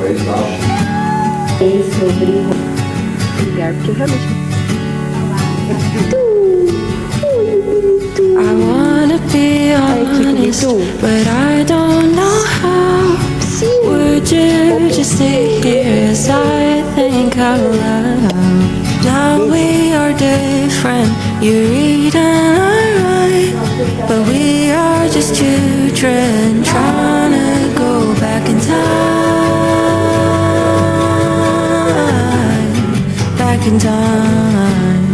aí tá. E sobre ligar, porque eu realmente... I wanna be honest, but I don't know how. Would you just sit here as I think out loud? Now we are different, you read and I write, but we are just children trying to go back in time, back in time,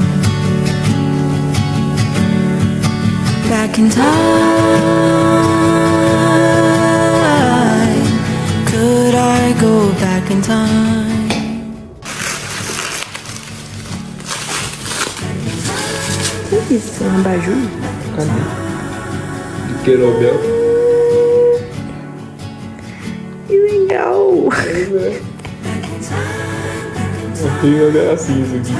back in time. Could I go back in time? O que é isso? É um abajur? Cadê? De Querobel. Que legal! Eu tenho gracinha isso aqui.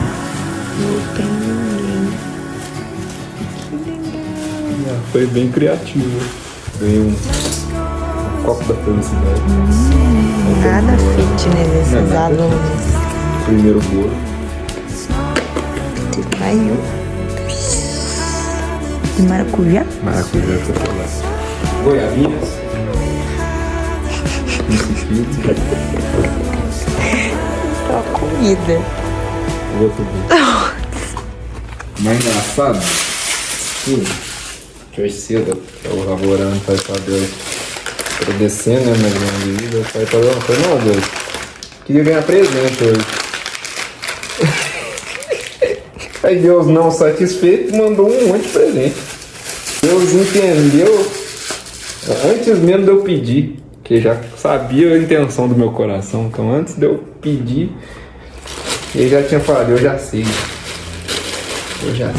Não tem ninguém. Foi bem criativo. Ganhei um copo da felicidade. Nada fitness esses Não, nada. alunos. Primeiro bolo. Mais um. De maracujá? Maracujá, chocolate. Goiabinhas. Só comida. Outro bolo. Mais engraçado. Hoje cedo, eu laborando para Deus. Agradecendo, né, mais uma vida. Falei, não, Deus. Queria ganhar presente hoje. Aí Deus, não satisfeito, mandou um monte de presente. Deus entendeu antes mesmo de eu pedir, que já sabia a intenção do meu coração. Então antes de eu pedir, ele já tinha falado, eu já sei. Eu já sei.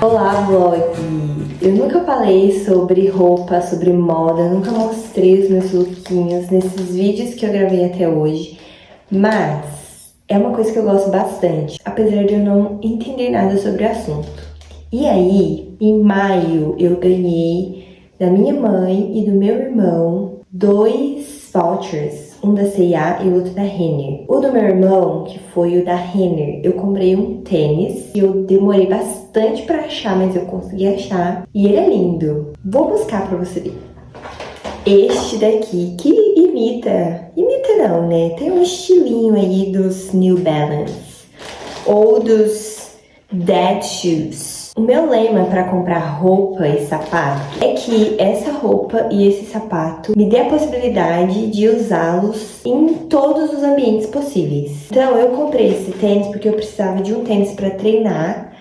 Olá, vlog! Eu nunca falei sobre roupa, sobre moda, nunca mostrei os meus lookinhos nesses vídeos que eu gravei até hoje, mas é uma coisa que eu gosto bastante, apesar de eu não entender nada sobre o assunto. E aí, em maio, eu ganhei da minha mãe e do meu irmão 2 vouchers, um da C&A e o outro da Renner. O do meu irmão, que foi o da Renner, eu comprei um tênis e eu demorei bastante pra achar, mas eu consegui achar. E ele é lindo. Vou buscar pra você ver. Este daqui, que imita não, né? Tem um estilinho aí dos New Balance ou dos Dead Shoes. O meu lema para comprar roupa e sapato é que essa roupa e esse sapato me dê a possibilidade de usá-los em todos os ambientes possíveis. Então eu comprei esse tênis porque eu precisava de um tênis para treinar,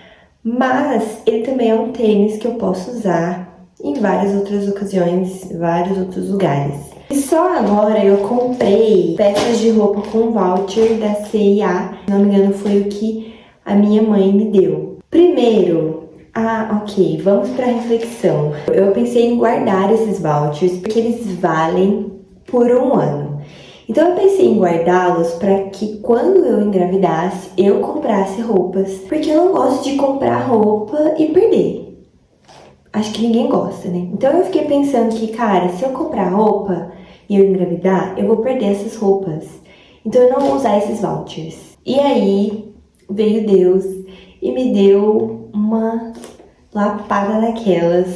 mas ele também é um tênis que eu posso usar em várias outras ocasiões, vários outros lugares. E só agora eu comprei peças de roupa com voucher da C&A, se não me engano foi o que a minha mãe me deu. Primeiro, ok, vamos para a reflexão. Eu pensei em guardar esses vouchers porque eles valem por 1 ano. Então eu pensei em guardá-los para que quando eu engravidasse, eu comprasse roupas. Porque eu não gosto de comprar roupa e perder. Acho que ninguém gosta, né? Então eu fiquei pensando que, cara, se eu comprar roupa e eu engravidar, eu vou perder essas roupas. Então eu não vou usar esses vouchers. E aí veio Deus e me deu uma lapada daquelas,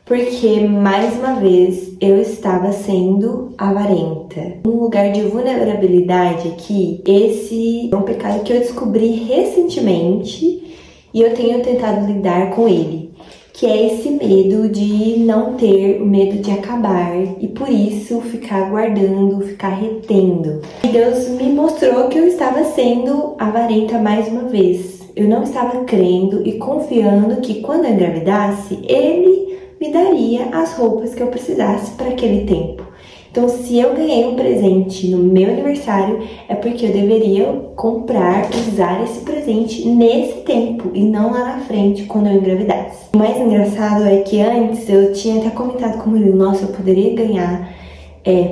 porque mais uma vez eu estava sendo avarenta. Um lugar de vulnerabilidade aqui, esse é um pecado que eu descobri recentemente e eu tenho tentado lidar com ele. que é esse medo de não ter, o medo de acabar e por isso ficar guardando, ficar retendo. E Deus me mostrou que eu estava sendo avarenta mais uma vez. Eu não estava crendo e confiando que quando eu engravidasse, Ele me daria as roupas que eu precisasse para aquele tempo. Então, se eu ganhei um presente no meu aniversário, é porque eu deveria comprar, usar esse presente nesse tempo e não lá na frente, quando eu engravidasse. O mais engraçado é que antes eu tinha até comentado com ele, nossa, eu poderia ganhar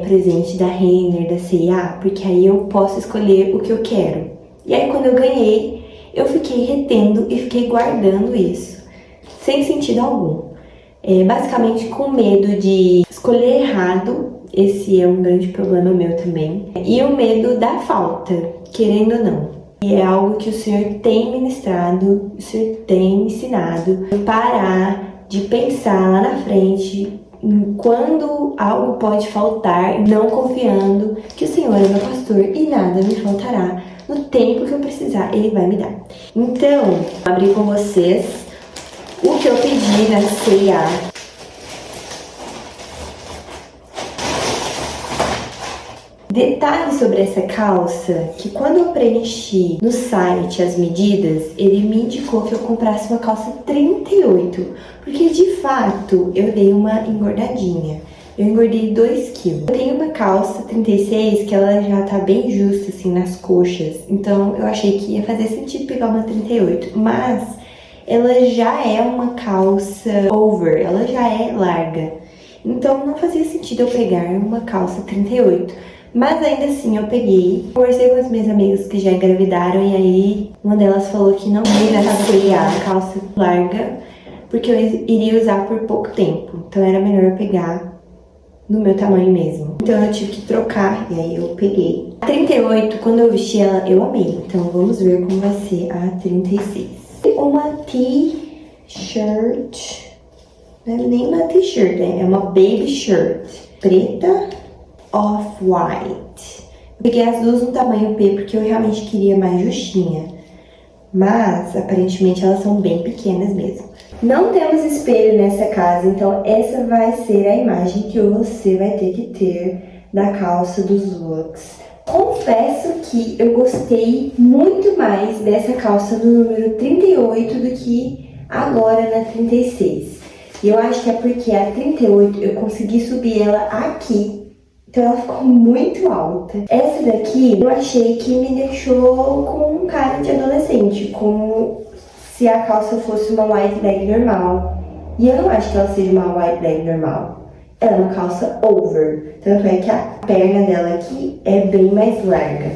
presente da Renner, da C&A, porque aí eu posso escolher o que eu quero. E aí, quando eu ganhei, eu fiquei retendo e fiquei guardando isso, sem sentido algum. Basicamente com medo de escolher errado. Esse é um grande problema meu também. E o medo da falta, querendo ou não. E é algo que o Senhor tem ministrado, o Senhor tem ensinado. Parar de pensar lá na frente, quando algo pode faltar, não confiando que o Senhor é meu pastor e nada me faltará. No tempo que eu precisar, Ele vai me dar. Então, vou abrir com vocês o que eu pedi na C&A. Detalhe sobre essa calça, que quando eu preenchi no site as medidas, ele me indicou que eu comprasse uma calça 38, porque de fato eu dei uma engordadinha. Eu engordei 2 quilos. Eu tenho uma calça 36 que ela já tá bem justa assim nas coxas, então eu achei que ia fazer sentido pegar uma 38, mas ela já é uma calça over, ela já é larga, então não fazia sentido eu pegar uma calça 38. Mas ainda assim eu peguei, conversei com as minhas amigas que já engravidaram e aí uma delas falou que não ia a calça larga porque eu iria usar por pouco tempo, então era melhor eu pegar no meu tamanho mesmo. Então eu tive que trocar e aí eu peguei. A 38, quando eu vesti ela, eu amei, então vamos ver como vai ser a 36. Uma t-shirt, não é nem uma t-shirt, é uma baby shirt, preta, off-white. Eu peguei as duas no tamanho P porque eu realmente queria mais justinha, mas aparentemente elas são bem pequenas mesmo. Não temos espelho nessa casa, então essa vai ser a imagem que você vai ter que ter da calça dos looks. Confesso que eu gostei muito mais dessa calça no número 38 do que agora na 36. E eu acho que é porque a 38 eu consegui subir ela aqui, então ela ficou muito alta. Essa daqui eu achei que me deixou com um cara de adolescente, como se a calça fosse uma wide leg normal. E eu não acho que ela seja uma wide leg normal. Ela é uma calça over, tanto é que a perna dela aqui é bem mais larga.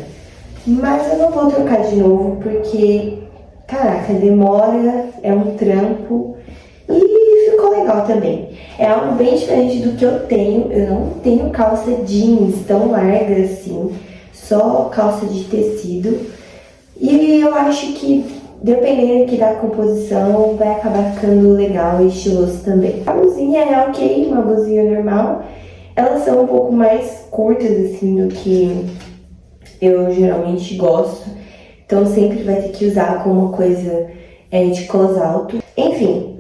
Mas eu não vou trocar de novo porque, caraca, demora, é um trampo e ficou legal também. É algo bem diferente do que eu tenho. Eu não tenho calça jeans tão larga assim, só calça de tecido. E eu acho que, dependendo aqui da composição, vai acabar ficando legal e estiloso também. A blusinha é ok, uma blusinha normal. Elas são um pouco mais curtas assim do que eu geralmente gosto. Então sempre vai ter que usar com uma coisa de close alto. Enfim,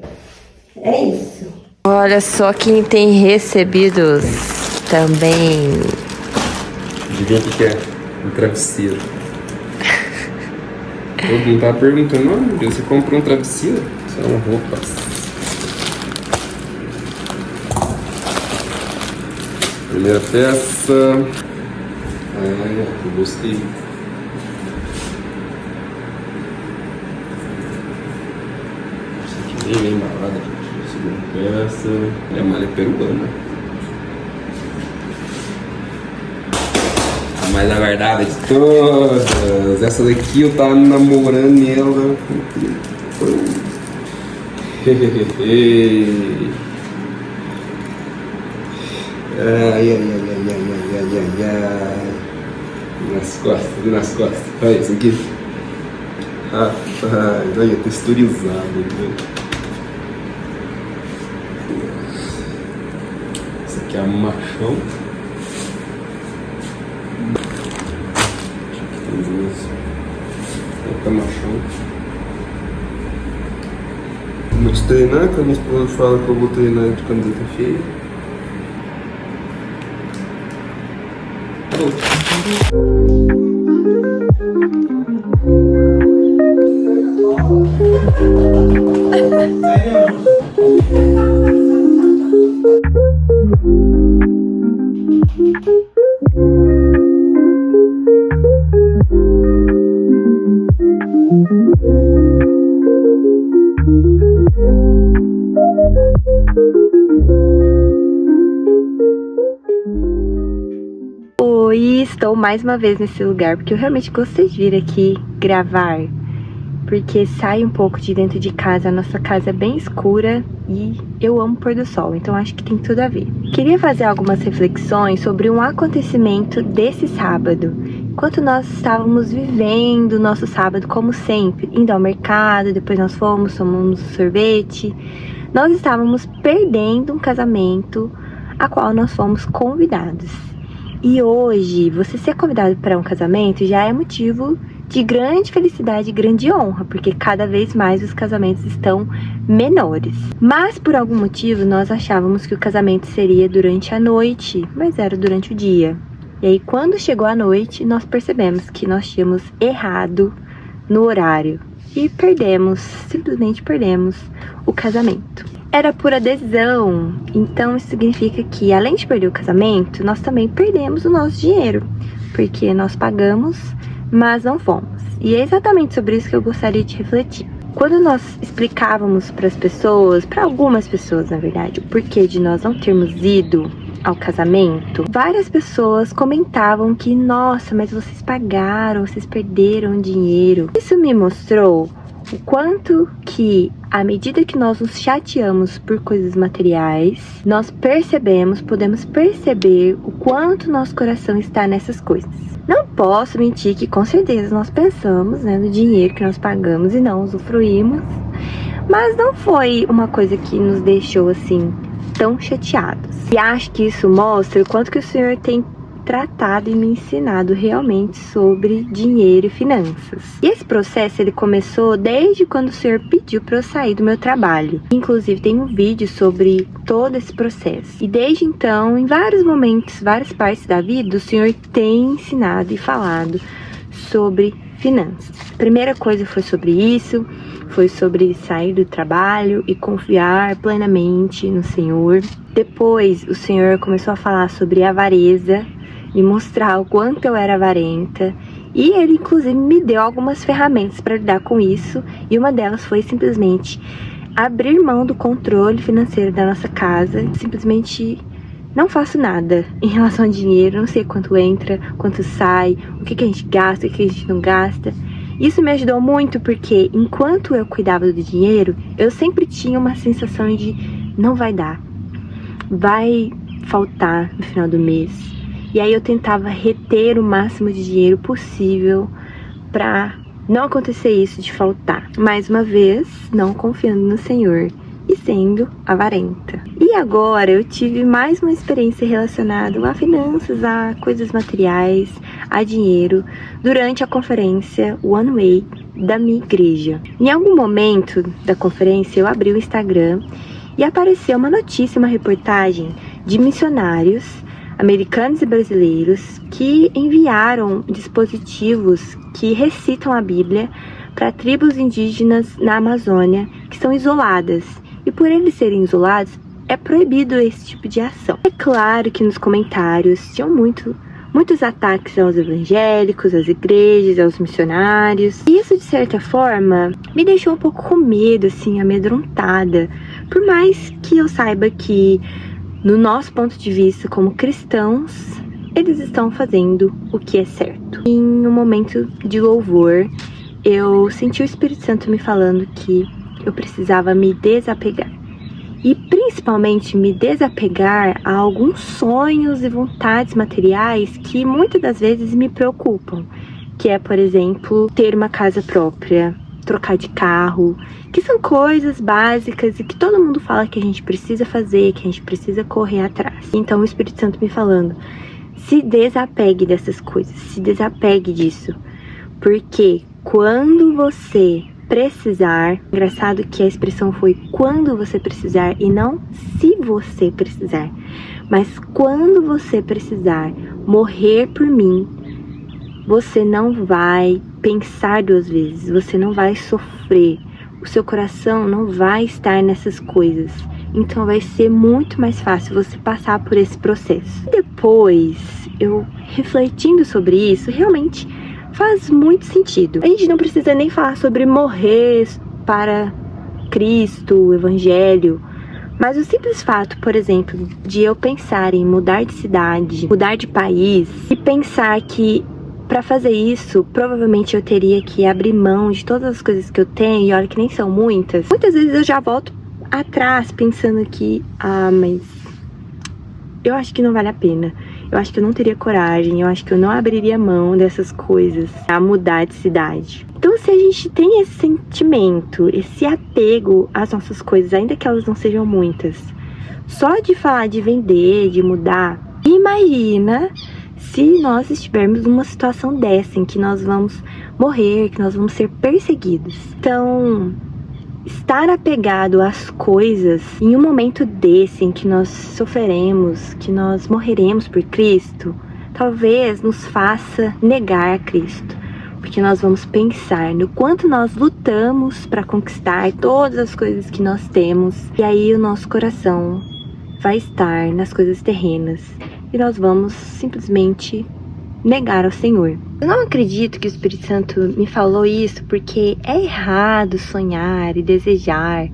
é isso. Olha só quem tem recebidos também. Adivinha o que é? Um travesseiro. Todo mundo tava perguntando, meu Deus, você comprou um travesseiro? São roupas. Primeira peça. Eu gostei. Isso aqui bem embalada, gente. Segunda peça. É a malha peruana. A mais aguardada de todas. Essa daqui eu tava namorando ela. Nas costas. Olha isso aqui. Rapaz, olha, texturizado. Né? Esse aqui é machão. Tem duas. Outra machão. de treinar, que a minha esposa fala que eu vou treinar de camiseta cheia. Oi, estou mais uma vez nesse lugar porque eu realmente gostei de vir aqui gravar, porque sai um pouco de dentro de casa. A nossa casa é bem escura e eu amo o pôr do sol, então acho que tem tudo a ver. Queria fazer algumas reflexões sobre um acontecimento desse sábado. Enquanto nós estávamos vivendo o nosso sábado como sempre, indo ao mercado, depois nós tomamos sorvete, nós estávamos perdendo um casamento a qual nós fomos convidados. E hoje, você ser convidado para um casamento já é motivo de grande felicidade e grande honra, porque cada vez mais os casamentos estão menores. Mas por algum motivo nós achávamos que o casamento seria durante a noite, mas era durante o dia. E aí quando chegou a noite, nós percebemos que nós tínhamos errado no horário e simplesmente perdemos o casamento. Era por adesão, então isso significa que além de perder o casamento, nós também perdemos o nosso dinheiro, porque nós pagamos, mas não fomos. E é exatamente sobre isso que eu gostaria de refletir. Quando nós explicávamos para as pessoas, para algumas pessoas na verdade, o porquê de nós não termos ido ao casamento, várias pessoas comentavam que, nossa, mas vocês pagaram, vocês perderam dinheiro. Isso me mostrou o quanto que, à medida que nós nos chateamos por coisas materiais, nós podemos perceber o quanto nosso coração está nessas coisas. Não posso mentir que com certeza nós pensamos, no dinheiro que nós pagamos e não usufruímos, mas não foi uma coisa que nos deixou assim tão chateados. E acho que isso mostra o quanto que o Senhor tem tratado e me ensinado realmente sobre dinheiro e finanças. E esse processo ele começou desde quando o Senhor pediu para eu sair do meu trabalho. Inclusive tem um vídeo sobre todo esse processo. E desde então, em vários momentos, várias partes da vida, o Senhor tem ensinado e falado sobre finanças. A primeira coisa foi sobre isso, foi sobre sair do trabalho e confiar plenamente no Senhor. Depois o Senhor começou a falar sobre avareza, me mostrar o quanto eu era avarenta, e ele inclusive me deu algumas ferramentas para lidar com isso, e uma delas foi simplesmente abrir mão do controle financeiro da nossa casa. Simplesmente não faço nada em relação ao dinheiro, não sei quanto entra, quanto sai, o que a gente gasta, o que a gente não gasta. Isso me ajudou muito porque enquanto eu cuidava do dinheiro, eu sempre tinha uma sensação de não vai dar, vai faltar no final do mês. E aí eu tentava reter o máximo de dinheiro possível para não acontecer isso de faltar. Mais uma vez, não confiando no Senhor e sendo avarenta. E agora eu tive mais uma experiência relacionada a finanças, a coisas materiais, a dinheiro, durante a conferência One Way da minha igreja. Em algum momento da conferência eu abri o Instagram e apareceu uma notícia, uma reportagem de missionários americanos e brasileiros que enviaram dispositivos que recitam a Bíblia para tribos indígenas na Amazônia que estão isoladas. E por eles serem isolados, é proibido esse tipo de ação. É claro que nos comentários tinham muitos ataques aos evangélicos, às igrejas, aos missionários. E isso, de certa forma, me deixou um pouco com medo, assim, amedrontada. Por mais que eu saiba que, no nosso ponto de vista como cristãos, eles estão fazendo o que é certo. Em um momento de louvor, eu senti o Espírito Santo me falando que eu precisava me desapegar. E principalmente me desapegar a alguns sonhos e vontades materiais que muitas das vezes me preocupam. Que é, por exemplo, ter uma casa própria, trocar de carro, que são coisas básicas e que todo mundo fala que a gente precisa fazer, que a gente precisa correr atrás. Então o Espírito Santo me falando, se desapegue dessas coisas, se desapegue disso, porque quando você precisar. Engraçado que a expressão foi quando você precisar e não se você precisar. Mas quando você precisar morrer por mim, você não vai pensar 2 vezes, você não vai sofrer. O seu coração não vai estar nessas coisas. Então vai ser muito mais fácil você passar por esse processo. Depois, eu refletindo sobre isso, realmente faz muito sentido. A gente não precisa nem falar sobre morrer para Cristo, o Evangelho. Mas o simples fato, por exemplo, de eu pensar em mudar de cidade, mudar de país, e pensar que para fazer isso, provavelmente eu teria que abrir mão de todas as coisas que eu tenho, e olha que nem são muitas. Muitas vezes eu já volto atrás pensando que, mas eu acho que não vale a pena. Eu acho que eu não teria coragem, eu acho que eu não abriria mão dessas coisas pra mudar de cidade. Então, se a gente tem esse sentimento, esse apego às nossas coisas, ainda que elas não sejam muitas, só de falar de vender, de mudar, imagina se nós estivermos numa situação dessa, em que nós vamos morrer, que nós vamos ser perseguidos. Então, estar apegado às coisas em um momento desse, em que nós sofreremos, que nós morreremos por Cristo, talvez nos faça negar a Cristo. Porque nós vamos pensar no quanto nós lutamos para conquistar todas as coisas que nós temos. E aí o nosso coração vai estar nas coisas terrenas. E nós vamos simplesmente negar ao Senhor. Eu não acredito que o Espírito Santo me falou isso porque é errado sonhar e desejar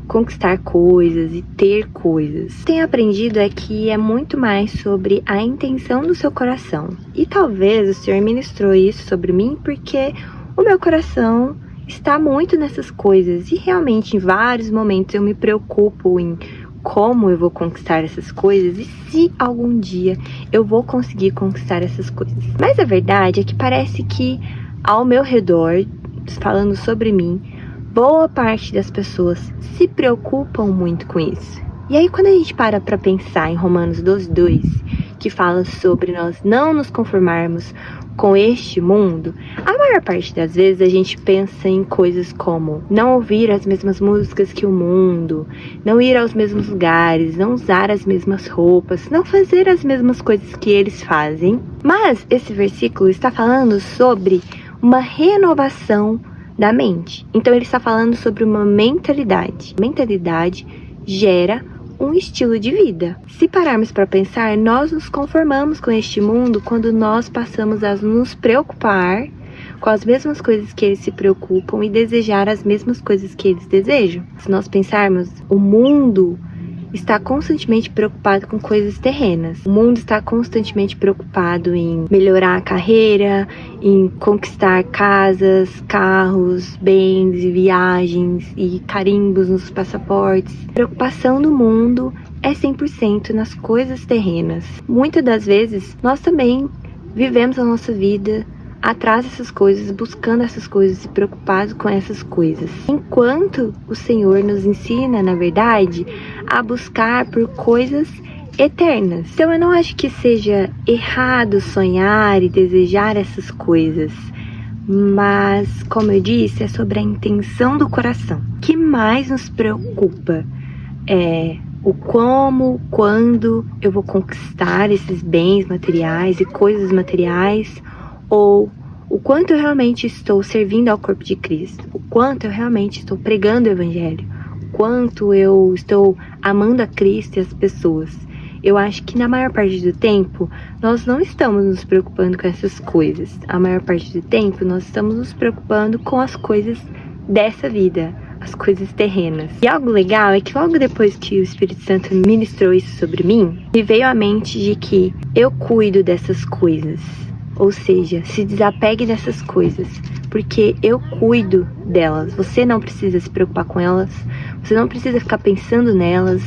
conquistar coisas e ter coisas. O que tenho aprendido é que é muito mais sobre a intenção do seu coração. E talvez o Senhor ministrou isso sobre mim porque o meu coração está muito nessas coisas. E realmente em vários momentos eu me preocupo em como eu vou conquistar essas coisas e se algum dia eu vou conseguir conquistar essas coisas. Mas a verdade é que parece que ao meu redor, falando sobre mim, boa parte das pessoas se preocupam muito com isso. E aí quando a gente para pensar em Romanos 12:2, que fala sobre nós não nos conformarmos com este mundo, a maior parte das vezes a gente pensa em coisas como não ouvir as mesmas músicas que o mundo, não ir aos mesmos lugares, não usar as mesmas roupas, não fazer as mesmas coisas que eles fazem. Mas esse versículo está falando sobre uma renovação da mente. Então ele está falando sobre uma mentalidade. Mentalidade gera um estilo de vida. Se pararmos para pensar, nós nos conformamos com este mundo quando nós passamos a nos preocupar com as mesmas coisas que eles se preocupam e desejar as mesmas coisas que eles desejam. Se nós pensarmos, o mundo está constantemente preocupado com coisas terrenas. O mundo está constantemente preocupado em melhorar a carreira, em conquistar casas, carros, bens e viagens e carimbos nos passaportes. A preocupação do mundo é 100% nas coisas terrenas. Muitas das vezes, nós também vivemos a nossa vida atrás dessas coisas, buscando essas coisas e preocupados com essas coisas. Enquanto o Senhor nos ensina, na verdade, a buscar por coisas eternas. Então eu não acho que seja errado sonhar e desejar essas coisas. Mas, como eu disse, é sobre a intenção do coração. O que mais nos preocupa é o como, quando eu vou conquistar esses bens materiais e coisas materiais, ou o quanto eu realmente estou servindo ao corpo de Cristo, o quanto eu realmente estou pregando o Evangelho, o quanto eu estou amando a Cristo e as pessoas. Eu acho que na maior parte do tempo, nós não estamos nos preocupando com essas coisas. A maior parte do tempo, nós estamos nos preocupando com as coisas dessa vida, as coisas terrenas. E algo legal é que logo depois que o Espírito Santo ministrou isso sobre mim, me veio à mente de que eu cuido dessas coisas. Ou seja, se desapegue dessas coisas, porque eu cuido delas. Você não precisa se preocupar com elas, você não precisa ficar pensando nelas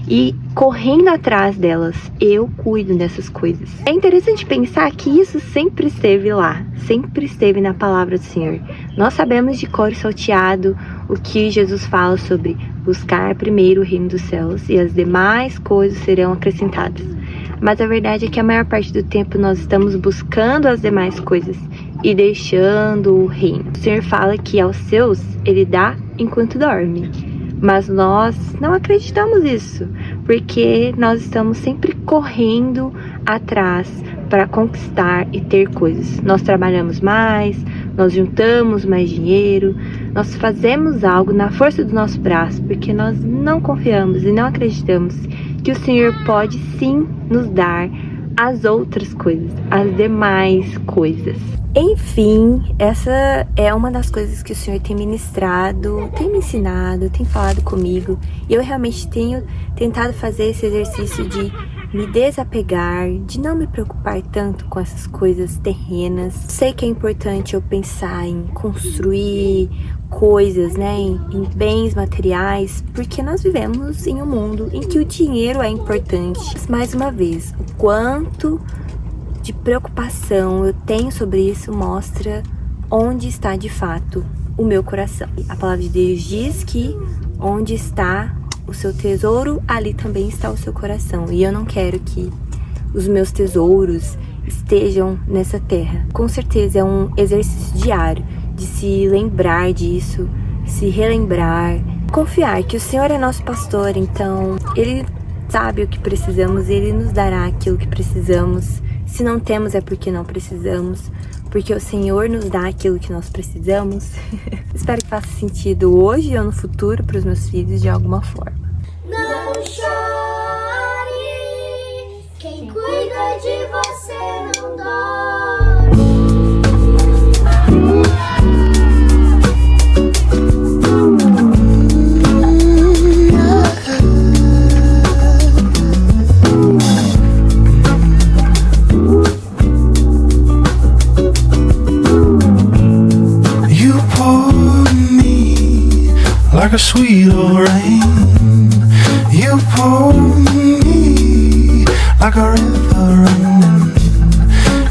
e correndo atrás delas. Eu cuido dessas coisas. É interessante pensar que isso sempre esteve lá, sempre esteve na palavra do Senhor. Nós sabemos de cor salteado o que Jesus fala sobre buscar primeiro o reino dos céus e as demais coisas serão acrescentadas. Mas a verdade é que a maior parte do tempo nós estamos buscando as demais coisas e deixando o reino. O Senhor fala que aos seus Ele dá enquanto dorme. Mas nós não acreditamos nisso, porque nós estamos sempre correndo atrás para conquistar e ter coisas. Nós trabalhamos mais, nós juntamos mais dinheiro, nós fazemos algo na força do nosso braço, porque nós não confiamos e não acreditamos que o Senhor pode sim nos dar as outras coisas, as demais coisas. Enfim, essa é uma das coisas que o Senhor tem ministrado, tem me ensinado, tem falado comigo. E eu realmente tenho tentado fazer esse exercício de me desapegar, de não me preocupar tanto com essas coisas terrenas. Sei que é importante eu pensar em construir coisas, né, em bens materiais, porque nós vivemos em um mundo em que o dinheiro é importante. Mas, mais uma vez, o quanto de preocupação eu tenho sobre isso mostra onde está de fato o meu coração. A palavra de Deus diz que onde está o seu tesouro, ali também está o seu coração. E eu não quero que os meus tesouros estejam nessa terra. Com certeza é um exercício diário de se lembrar disso, se relembrar, confiar que o Senhor é nosso pastor, então Ele sabe o que precisamos, Ele nos dará aquilo que precisamos. Se não temos é porque não precisamos, porque o Senhor nos dá aquilo que nós precisamos. Espero que faça sentido hoje ou no futuro para os meus filhos de alguma forma. Não chore, quem cuida de você não dorme. Like a sweet old rain, you pour me like a river running.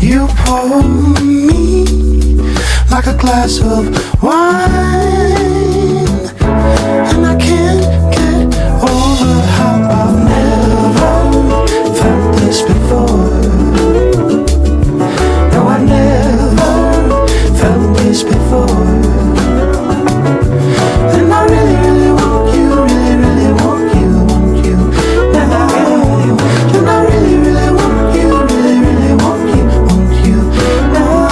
You pour me like a glass of wine, and I can't get over how I've never felt this before. No, I've never felt this before. And I really, really want you, really, really want you now. And I really, really want you, really, really want you now.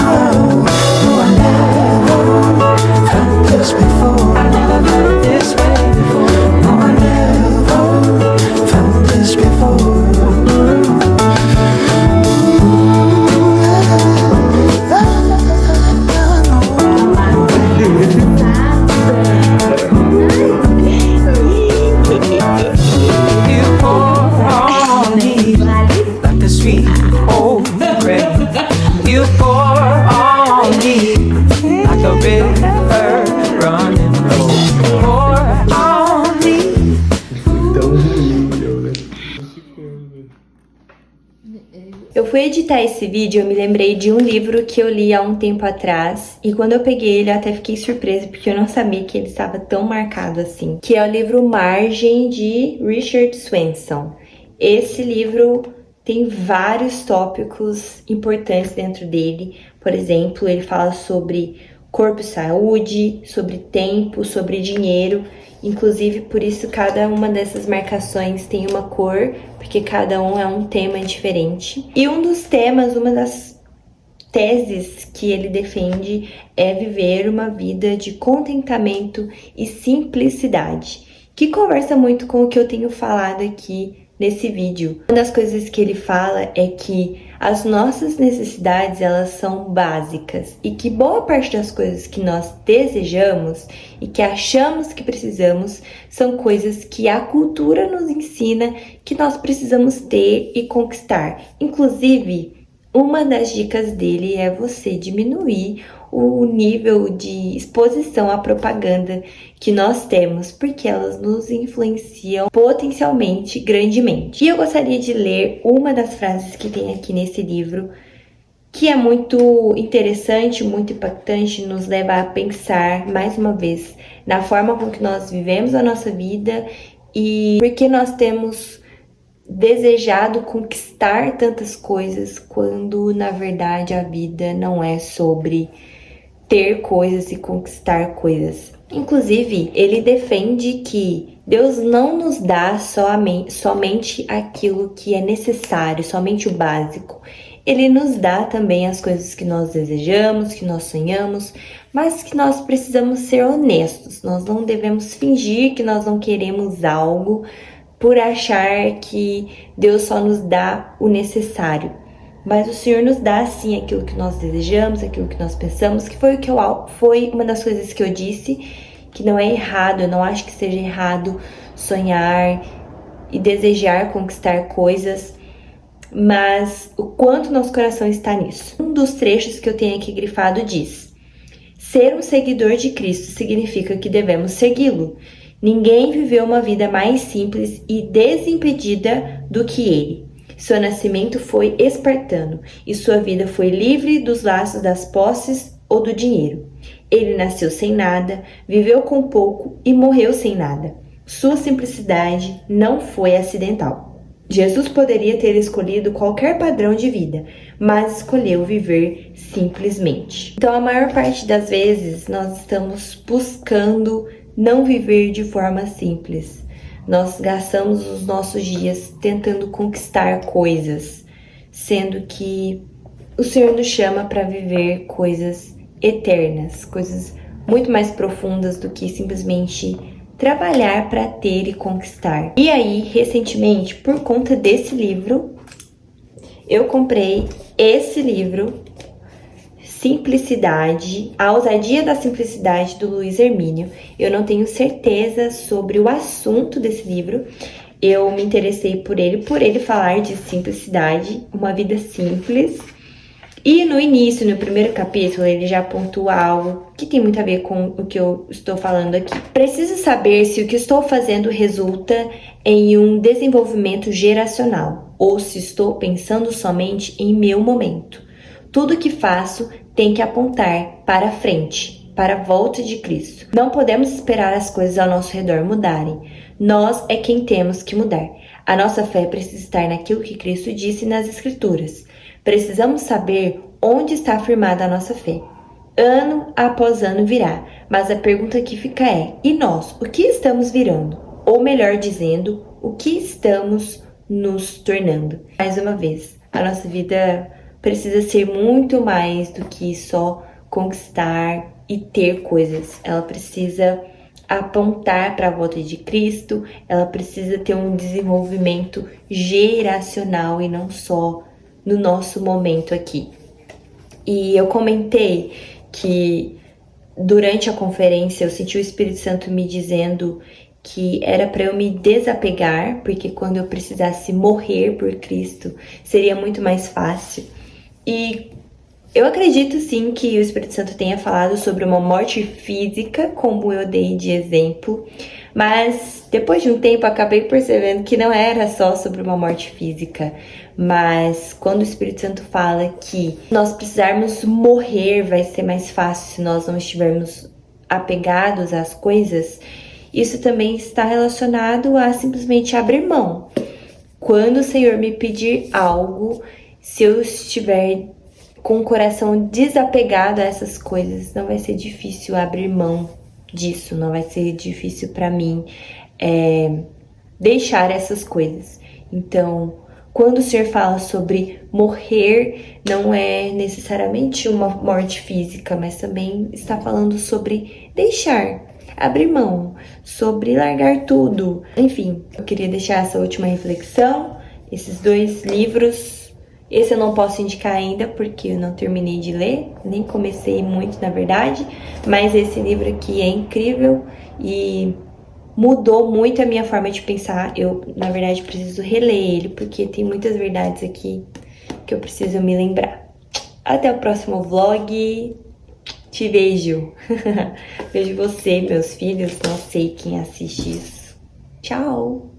No, I never felt this before. I never felt this way before. No, I never felt this before. Eu fui editar esse vídeo, eu me lembrei de um livro que eu li há um tempo atrás, e quando eu peguei ele eu até fiquei surpresa, porque eu não sabia que ele estava tão marcado assim, que é o livro Margem, de Richard Swenson. Esse livro tem vários tópicos importantes dentro dele. Por exemplo, ele fala sobre corpo e saúde, sobre tempo, sobre dinheiro. Inclusive, por isso, cada uma dessas marcações tem uma cor, porque cada um é um tema diferente. E um dos temas, uma das teses que ele defende é viver uma vida de contentamento e simplicidade, que conversa muito com o que eu tenho falado aqui nesse vídeo. Uma das coisas que ele fala é que as nossas necessidades, elas são básicas, e que boa parte das coisas que nós desejamos e que achamos que precisamos são coisas que a cultura nos ensina que nós precisamos ter e conquistar. Inclusive, uma das dicas dele é você diminuir o nível de exposição à propaganda que nós temos, porque elas nos influenciam potencialmente grandemente. E eu gostaria de ler uma das frases que tem aqui nesse livro, que é muito interessante, muito impactante, nos leva a pensar, mais uma vez, na forma com que nós vivemos a nossa vida e por que nós temos desejado conquistar tantas coisas, quando na verdade a vida não é sobre ter coisas e conquistar coisas. Inclusive, ele defende que Deus não nos dá somente aquilo que é necessário, somente o básico. Ele nos dá também as coisas que nós desejamos, que nós sonhamos, mas que nós precisamos ser honestos. Nós não devemos fingir que nós não queremos algo por achar que Deus só nos dá o necessário. Mas o Senhor nos dá sim aquilo que nós desejamos, aquilo que nós pensamos, que foi uma das coisas que eu disse, que não é errado. Eu não acho que seja errado sonhar e desejar conquistar coisas, mas o quanto nosso coração está nisso. Um dos trechos que eu tenho aqui grifado diz: ser um seguidor de Cristo significa que devemos segui-lo. Ninguém viveu uma vida mais simples e desimpedida do que ele. Seu nascimento foi espartano e sua vida foi livre dos laços das posses ou do dinheiro. Ele nasceu sem nada, viveu com pouco e morreu sem nada. Sua simplicidade não foi acidental. Jesus poderia ter escolhido qualquer padrão de vida, mas escolheu viver simplesmente. Então, a maior parte das vezes, nós estamos buscando não viver de forma simples. Nós gastamos os nossos dias tentando conquistar coisas, sendo que o Senhor nos chama para viver coisas eternas, coisas muito mais profundas do que simplesmente trabalhar para ter e conquistar. E aí, recentemente, por conta desse livro, eu comprei esse livro, Simplicidade, A Ousadia da Simplicidade, do Luiz Hermínio. Eu não tenho certeza sobre o assunto desse livro. Eu me interessei por ele falar de simplicidade, uma vida simples. E no início, no primeiro capítulo, ele já pontua algo que tem muito a ver com o que eu estou falando aqui. Preciso saber se o que estou fazendo resulta em um desenvolvimento geracional, ou se estou pensando somente em meu momento. Tudo que faço tem que apontar para a frente, para a volta de Cristo. Não podemos esperar as coisas ao nosso redor mudarem. Nós é quem temos que mudar. A nossa fé precisa estar naquilo que Cristo disse nas Escrituras. Precisamos saber onde está firmada a nossa fé. Ano após ano virá, mas a pergunta que fica é: e nós, o que estamos virando? Ou melhor dizendo, o que estamos nos tornando? Mais uma vez, a nossa vida precisa ser muito mais do que só conquistar e ter coisas. Ela precisa apontar para a volta de Cristo, ela precisa ter um desenvolvimento geracional e não só no nosso momento aqui. E eu comentei que durante a conferência eu senti o Espírito Santo me dizendo que era para eu me desapegar, porque quando eu precisasse morrer por Cristo seria muito mais fácil. E eu acredito sim que o Espírito Santo tenha falado sobre uma morte física, como eu dei de exemplo, mas depois de um tempo acabei percebendo que não era só sobre uma morte física, mas quando o Espírito Santo fala que nós precisarmos morrer vai ser mais fácil se nós não estivermos apegados às coisas, isso também está relacionado a simplesmente abrir mão. Quando o Senhor me pedir algo, se eu estiver com o coração desapegado a essas coisas, não vai ser difícil abrir mão disso, não vai ser difícil para mim deixar essas coisas. Então, quando o Senhor fala sobre morrer, não é necessariamente uma morte física, mas também está falando sobre deixar, abrir mão, sobre largar tudo. Enfim, eu queria deixar essa última reflexão, esses 2 livros. Esse eu não posso indicar ainda porque eu não terminei de ler, nem comecei muito na verdade, mas esse livro aqui é incrível e mudou muito a minha forma de pensar. Eu, na verdade, preciso reler ele porque tem muitas verdades aqui que eu preciso me lembrar. Até o próximo vlog. Te vejo. Vejo você, meus filhos, não sei quem assiste isso. Tchau!